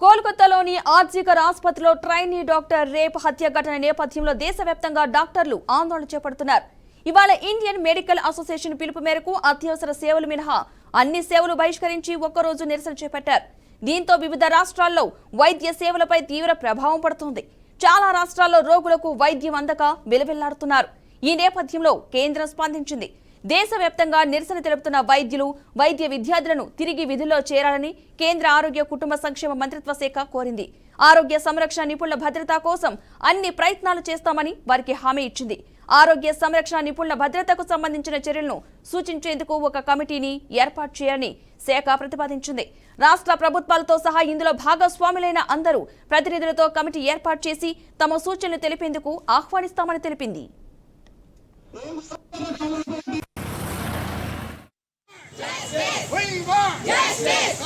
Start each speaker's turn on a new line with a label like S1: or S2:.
S1: కోల్కతాలోని ఆర్జికర్ ఆసుపత్రిలో trainee doctor rape హత్య ఘటన నేపథ్యంలో దేశవ్యాప్తంగా డాక్టర్లు ఆందోళన చేపడుతున్నారు. ఇవాళ ఇండియన్ మెడికల్ అసోసియేషన్ పిలుపు మేరకు అత్యవసర సేవలు మినహా అన్ని సేవలు బహిష్కరించి ఒక్కరోజు నిరసన చేపట్టారు. దీంతో వివిధ రాష్ట్రాల్లో వైద్య సేవలపై తీవ్ర ప్రభావం పడుతోంది. చాలా రాష్ట్రాల్లో రోగులకు వైద్యం అందక విలవిల్లాడుతున్నారు. ఈ నేపథ్యంలో కేంద్రం స్పందించింది. దేశవ్యాప్తంగా నిరసన తెలుపుతున్న వైద్యులు, వైద్య విద్యార్థులను తిరిగి విధుల్లో చేరాలని కేంద్ర ఆరోగ్య కుటుంబ సంక్షేమ మంత్రిత్వ శాఖ కోరింది. ఆరోగ్య సంరక్షణ నిపుణుల భద్రత కోసం అన్ని ప్రయత్నాలు చేస్తామని వారికి హామీ ఇచ్చింది. ఆరోగ్య సంరక్షణ నిపుణుల భద్రతకు సంబంధించిన చర్యలను సూచించేందుకు ఒక కమిటీని ఏర్పాటు చేయాలని శాఖ ప్రతిపాదించింది. రాష్ట్ర ప్రభుత్వాలతో సహా ఇందులో భాగస్వాములైన అందరూ ప్రతినిధులతో కమిటీ ఏర్పాటు చేసి తమ సూచనలు తెలిపేందుకు ఆహ్వానిస్తామని తెలిపింది.
S2: We want justice.